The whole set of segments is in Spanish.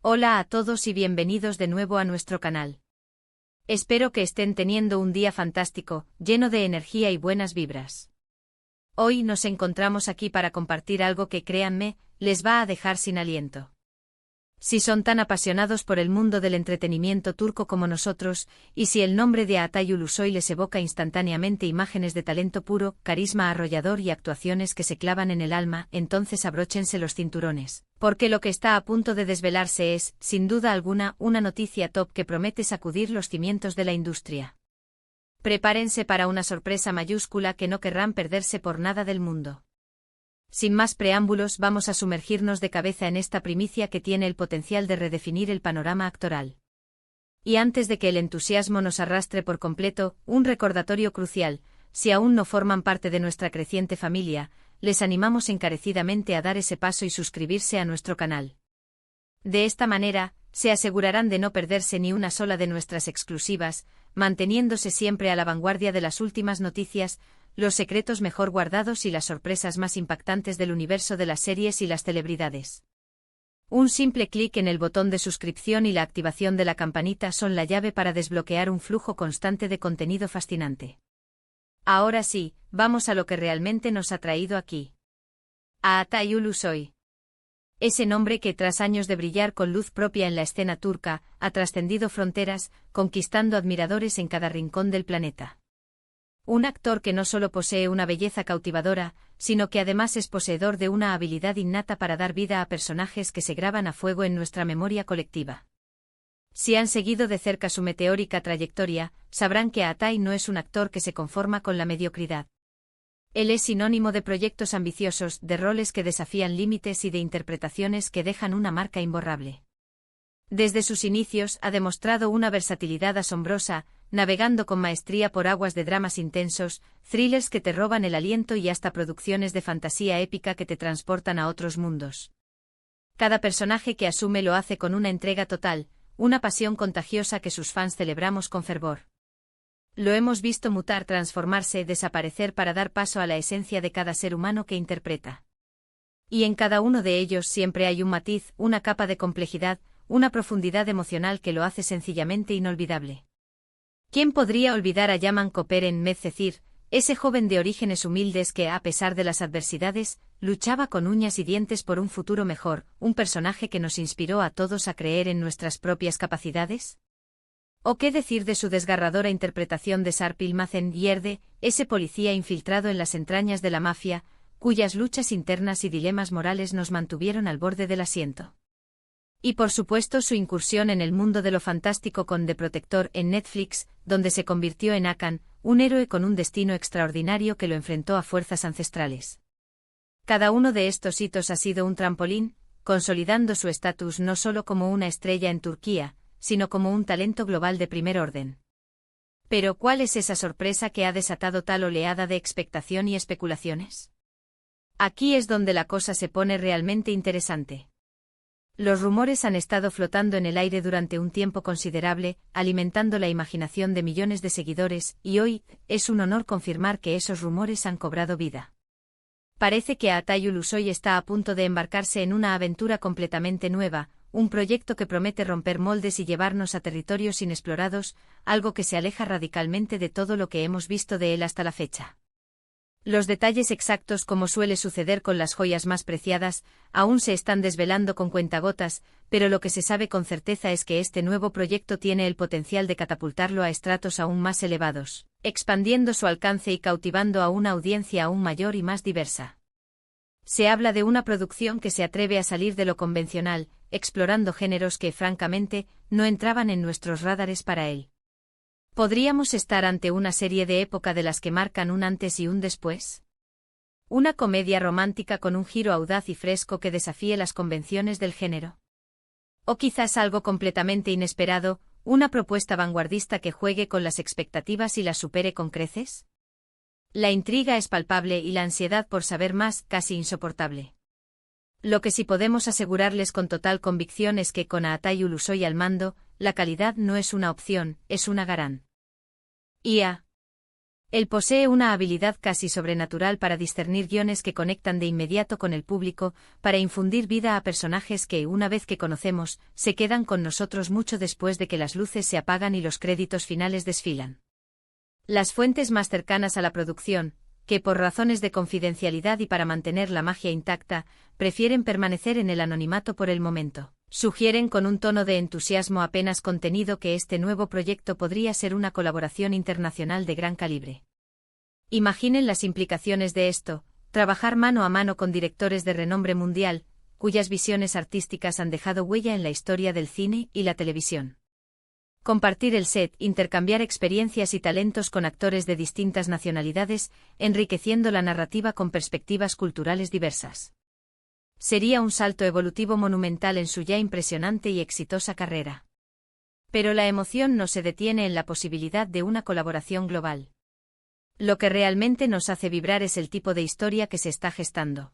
Hola a todos y bienvenidos de nuevo a nuestro canal. Espero que estén teniendo un día fantástico, lleno de energía y buenas vibras. Hoy nos encontramos aquí para compartir algo que, créanme, les va a dejar sin aliento. Si son tan apasionados por el mundo del entretenimiento turco como nosotros, y si el nombre de Altay Ulusoy les evoca instantáneamente imágenes de talento puro, carisma arrollador y actuaciones que se clavan en el alma, entonces abróchense los cinturones, porque lo que está a punto de desvelarse es, sin duda alguna, una noticia top que promete sacudir los cimientos de la industria. Prepárense para una sorpresa mayúscula que no querrán perderse por nada del mundo. Sin más preámbulos, vamos a sumergirnos de cabeza en esta primicia que tiene el potencial de redefinir el panorama actoral. Y antes de que el entusiasmo nos arrastre por completo, un recordatorio crucial: si aún no forman parte de nuestra creciente familia, les animamos encarecidamente a dar ese paso y suscribirse a nuestro canal. De esta manera, se asegurarán de no perderse ni una sola de nuestras exclusivas, manteniéndose siempre a la vanguardia de las últimas noticias, los secretos mejor guardados y las sorpresas más impactantes del universo de las series y las celebridades. Un simple clic en el botón de suscripción y la activación de la campanita son la llave para desbloquear un flujo constante de contenido fascinante. Ahora sí, vamos a lo que realmente nos ha traído aquí. A Altay Ulusoy. Ese nombre que, tras años de brillar con luz propia en la escena turca, ha trascendido fronteras, conquistando admiradores en cada rincón del planeta. Un actor que no solo posee una belleza cautivadora, sino que además es poseedor de una habilidad innata para dar vida a personajes que se graban a fuego en nuestra memoria colectiva. Si han seguido de cerca su meteórica trayectoria, sabrán que Altay no es un actor que se conforma con la mediocridad. Él es sinónimo de proyectos ambiciosos, de roles que desafían límites y de interpretaciones que dejan una marca imborrable. Desde sus inicios ha demostrado una versatilidad asombrosa, navegando con maestría por aguas de dramas intensos, thrillers que te roban el aliento y hasta producciones de fantasía épica que te transportan a otros mundos. Cada personaje que asume lo hace con una entrega total, una pasión contagiosa que sus fans celebramos con fervor. Lo hemos visto mutar, transformarse, desaparecer para dar paso a la esencia de cada ser humano que interpreta. Y en cada uno de ellos siempre hay un matiz, una capa de complejidad, una profundidad emocional que lo hace sencillamente inolvidable. ¿Quién podría olvidar a Yaman Koperen Medcecir, ese joven de orígenes humildes que, a pesar de las adversidades, luchaba con uñas y dientes por un futuro mejor, un personaje que nos inspiró a todos a creer en nuestras propias capacidades? ¿O qué decir de su desgarradora interpretación de Sarp Yılmaz'ın Yerde, ese policía infiltrado en las entrañas de la mafia, cuyas luchas internas y dilemas morales nos mantuvieron al borde del asiento? Y por supuesto su incursión en el mundo de lo fantástico con The Protector en Netflix, donde se convirtió en Hakan, un héroe con un destino extraordinario que lo enfrentó a fuerzas ancestrales. Cada uno de estos hitos ha sido un trampolín, consolidando su estatus no solo como una estrella en Turquía, sino como un talento global de primer orden. Pero ¿cuál es esa sorpresa que ha desatado tal oleada de expectación y especulaciones? Aquí es donde la cosa se pone realmente interesante. Los rumores han estado flotando en el aire durante un tiempo considerable, alimentando la imaginación de millones de seguidores, y hoy, es un honor confirmar que esos rumores han cobrado vida. Parece que Altay Ulusoy está a punto de embarcarse en una aventura completamente nueva, un proyecto que promete romper moldes y llevarnos a territorios inexplorados, algo que se aleja radicalmente de todo lo que hemos visto de él hasta la fecha. Los detalles exactos, como suele suceder con las joyas más preciadas, aún se están desvelando con cuentagotas, pero lo que se sabe con certeza es que este nuevo proyecto tiene el potencial de catapultarlo a estratos aún más elevados, expandiendo su alcance y cautivando a una audiencia aún mayor y más diversa. Se habla de una producción que se atreve a salir de lo convencional, explorando géneros que, francamente, no entraban en nuestros radares para él. ¿Podríamos estar ante una serie de época de las que marcan un antes y un después? ¿Una comedia romántica con un giro audaz y fresco que desafíe las convenciones del género? ¿O quizás algo completamente inesperado, una propuesta vanguardista que juegue con las expectativas y las supere con creces? La intriga es palpable y la ansiedad por saber más casi insoportable. Lo que sí podemos asegurarles con total convicción es que con Altay Ulusoy al mando, la calidad no es una opción, es una garantía. Él posee una habilidad casi sobrenatural para discernir guiones que conectan de inmediato con el público, para infundir vida a personajes que, una vez que conocemos, se quedan con nosotros mucho después de que las luces se apagan y los créditos finales desfilan. Las fuentes más cercanas a la producción, que por razones de confidencialidad y para mantener la magia intacta, prefieren permanecer en el anonimato por el momento, sugieren con un tono de entusiasmo apenas contenido que este nuevo proyecto podría ser una colaboración internacional de gran calibre. Imaginen las implicaciones de esto: trabajar mano a mano con directores de renombre mundial, cuyas visiones artísticas han dejado huella en la historia del cine y la televisión. Compartir el set, intercambiar experiencias y talentos con actores de distintas nacionalidades, enriqueciendo la narrativa con perspectivas culturales diversas. Sería un salto evolutivo monumental en su ya impresionante y exitosa carrera. Pero la emoción no se detiene en la posibilidad de una colaboración global. Lo que realmente nos hace vibrar es el tipo de historia que se está gestando.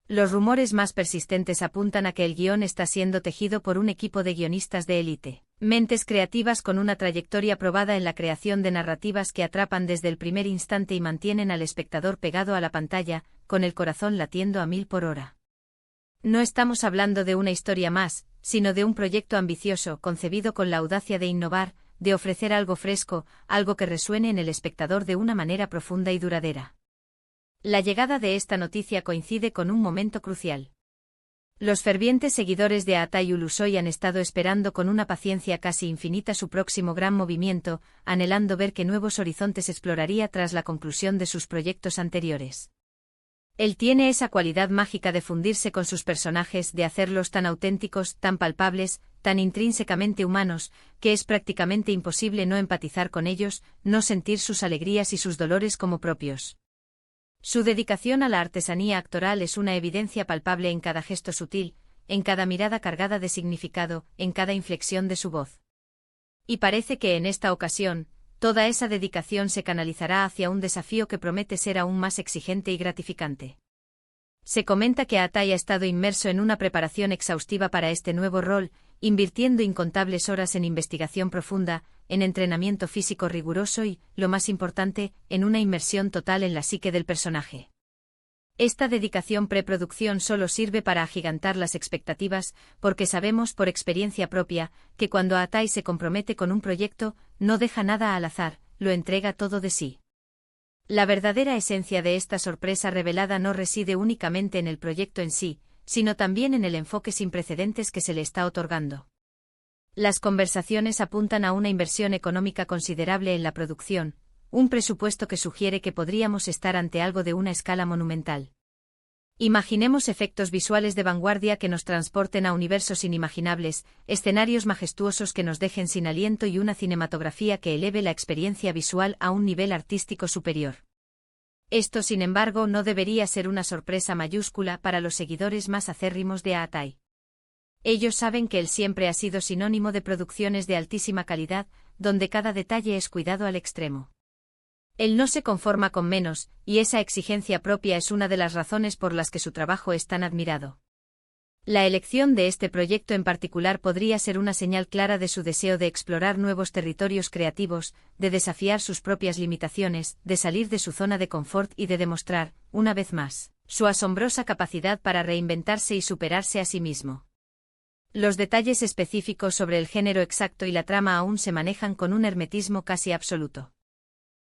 Los rumores más persistentes apuntan a que el guión está siendo tejido por un equipo de guionistas de élite, mentes creativas con una trayectoria probada en la creación de narrativas que atrapan desde el primer instante y mantienen al espectador pegado a la pantalla, con el corazón latiendo a 1000 por hora. No estamos hablando de una historia más, sino de un proyecto ambicioso, concebido con la audacia de innovar, de ofrecer algo fresco, algo que resuene en el espectador de una manera profunda y duradera. La llegada de esta noticia coincide con un momento crucial. Los fervientes seguidores de Aatai Ulusoy han estado esperando con una paciencia casi infinita su próximo gran movimiento, anhelando ver qué nuevos horizontes exploraría tras la conclusión de sus proyectos anteriores. Él tiene esa cualidad mágica de fundirse con sus personajes, de hacerlos tan auténticos, tan palpables, tan intrínsecamente humanos, que es prácticamente imposible no empatizar con ellos, no sentir sus alegrías y sus dolores como propios. Su dedicación a la artesanía actoral es una evidencia palpable en cada gesto sutil, en cada mirada cargada de significado, en cada inflexión de su voz. Y parece que en esta ocasión, toda esa dedicación se canalizará hacia un desafío que promete ser aún más exigente y gratificante. Se comenta que Aatai ha estado inmerso en una preparación exhaustiva para este nuevo rol, invirtiendo incontables horas en investigación profunda, en entrenamiento físico riguroso y, lo más importante, en una inmersión total en la psique del personaje. Esta dedicación preproducción solo sirve para agigantar las expectativas, porque sabemos por experiencia propia, que cuando Aatai se compromete con un proyecto, no deja nada al azar, lo entrega todo de sí. La verdadera esencia de esta sorpresa revelada no reside únicamente en el proyecto en sí, sino también en el enfoque sin precedentes que se le está otorgando. Las conversaciones apuntan a una inversión económica considerable en la producción, un presupuesto que sugiere que podríamos estar ante algo de una escala monumental. Imaginemos efectos visuales de vanguardia que nos transporten a universos inimaginables, escenarios majestuosos que nos dejen sin aliento y una cinematografía que eleve la experiencia visual a un nivel artístico superior. Esto, sin embargo, no debería ser una sorpresa mayúscula para los seguidores más acérrimos de Aatai. Ellos saben que él siempre ha sido sinónimo de producciones de altísima calidad, donde cada detalle es cuidado al extremo. Él no se conforma con menos, y esa exigencia propia es una de las razones por las que su trabajo es tan admirado. La elección de este proyecto en particular podría ser una señal clara de su deseo de explorar nuevos territorios creativos, de desafiar sus propias limitaciones, de salir de su zona de confort y de demostrar, una vez más, su asombrosa capacidad para reinventarse y superarse a sí mismo. Los detalles específicos sobre el género exacto y la trama aún se manejan con un hermetismo casi absoluto.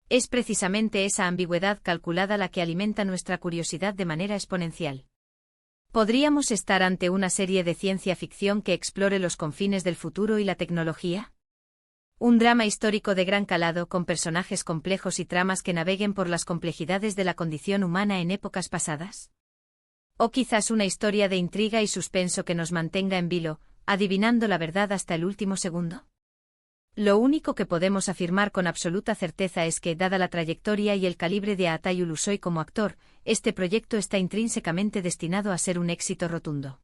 Es precisamente esa ambigüedad calculada la que alimenta nuestra curiosidad de manera exponencial. ¿Podríamos estar ante una serie de ciencia ficción que explore los confines del futuro y la tecnología? ¿Un drama histórico de gran calado con personajes complejos y tramas que naveguen por las complejidades de la condición humana en épocas pasadas? ¿O quizás una historia de intriga y suspenso que nos mantenga en vilo, adivinando la verdad hasta el último segundo? Lo único que podemos afirmar con absoluta certeza es que, dada la trayectoria y el calibre de Aatai Ulusoy como actor, este proyecto está intrínsecamente destinado a ser un éxito rotundo.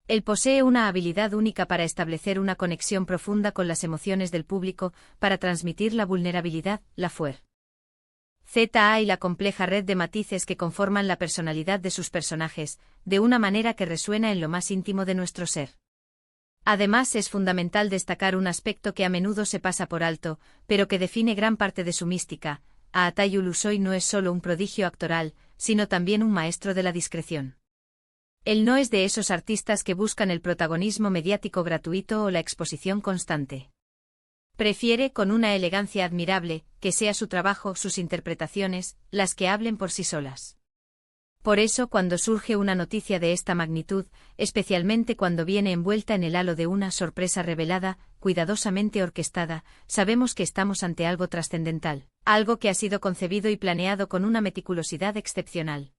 Él posee una habilidad única para establecer una conexión profunda con las emociones del público, para transmitir la vulnerabilidad, la fuerza y la compleja red de matices que conforman la personalidad de sus personajes, de una manera que resuena en lo más íntimo de nuestro ser. Además, es fundamental destacar un aspecto que a menudo se pasa por alto, pero que define gran parte de su mística: Aatay Ulusoy no es solo un prodigio actoral, sino también un maestro de la discreción. Él no es de esos artistas que buscan el protagonismo mediático gratuito o la exposición constante. Prefiere, con una elegancia admirable, que sea su trabajo, sus interpretaciones, las que hablen por sí solas. Por eso, cuando surge una noticia de esta magnitud, especialmente cuando viene envuelta en el halo de una sorpresa revelada, cuidadosamente orquestada, sabemos que estamos ante algo trascendental, algo que ha sido concebido y planeado con una meticulosidad excepcional.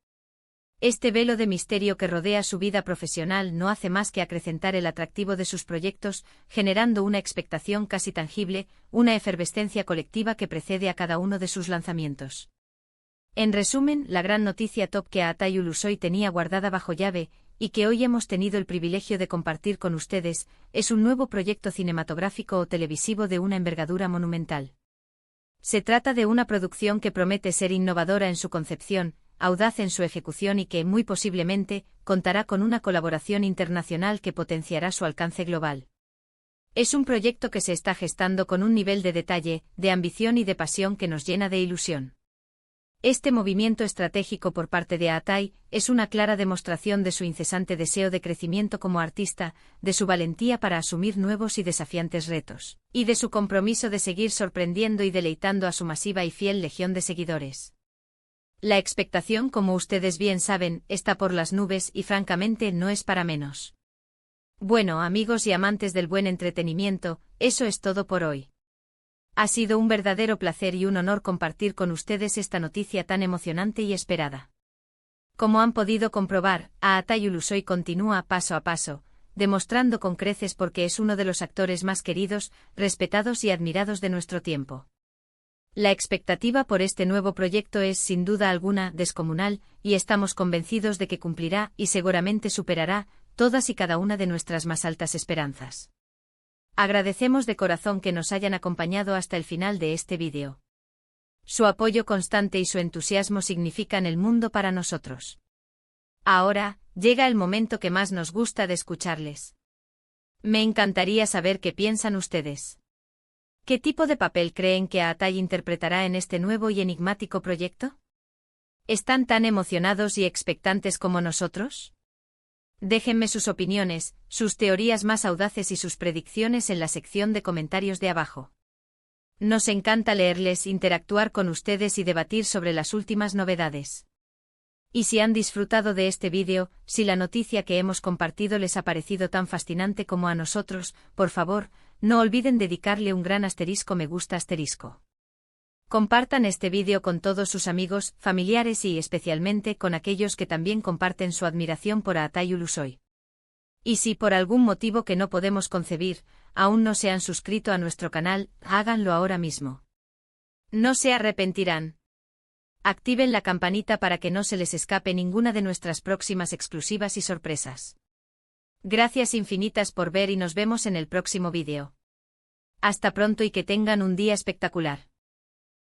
Este velo de misterio que rodea su vida profesional no hace más que acrecentar el atractivo de sus proyectos, generando una expectación casi tangible, una efervescencia colectiva que precede a cada uno de sus lanzamientos. En resumen, la gran noticia top que Aatay Ulusoy tenía guardada bajo llave, y que hoy hemos tenido el privilegio de compartir con ustedes, es un nuevo proyecto cinematográfico o televisivo de una envergadura monumental. Se trata de una producción que promete ser innovadora en su concepción, audaz en su ejecución y que, muy posiblemente, contará con una colaboración internacional que potenciará su alcance global. Es un proyecto que se está gestando con un nivel de detalle, de ambición y de pasión que nos llena de ilusión. Este movimiento estratégico por parte de Aatay es una clara demostración de su incesante deseo de crecimiento como artista, de su valentía para asumir nuevos y desafiantes retos, y de su compromiso de seguir sorprendiendo y deleitando a su masiva y fiel legión de seguidores. La expectación, como ustedes bien saben, está por las nubes y francamente no es para menos. Bueno, amigos y amantes del buen entretenimiento, eso es todo por hoy. Ha sido un verdadero placer y un honor compartir con ustedes esta noticia tan emocionante y esperada. Como han podido comprobar, Aatay Ulusoy continúa paso a paso, demostrando con creces porque es uno de los actores más queridos, respetados y admirados de nuestro tiempo. La expectativa por este nuevo proyecto es, sin duda alguna, descomunal, y estamos convencidos de que cumplirá y seguramente superará todas y cada una de nuestras más altas esperanzas. Agradecemos de corazón que nos hayan acompañado hasta el final de este vídeo. Su apoyo constante y su entusiasmo significan el mundo para nosotros. Ahora, llega el momento que más nos gusta de escucharles. Me encantaría saber qué piensan ustedes. ¿Qué tipo de papel creen que Aatay interpretará en este nuevo y enigmático proyecto? ¿Están tan emocionados y expectantes como nosotros? Déjenme sus opiniones, sus teorías más audaces y sus predicciones en la sección de comentarios de abajo. Nos encanta leerles, interactuar con ustedes y debatir sobre las últimas novedades. Y si han disfrutado de este vídeo, si la noticia que hemos compartido les ha parecido tan fascinante como a nosotros, por favor, no olviden dedicarle un gran asterisco me gusta asterisco. Compartan este vídeo con todos sus amigos, familiares y especialmente con aquellos que también comparten su admiración por Aatay Ulusoy. Y si por algún motivo que no podemos concebir, aún no se han suscrito a nuestro canal, háganlo ahora mismo. No se arrepentirán. Activen la campanita para que no se les escape ninguna de nuestras próximas exclusivas y sorpresas. Gracias infinitas por ver y nos vemos en el próximo vídeo. Hasta pronto y que tengan un día espectacular.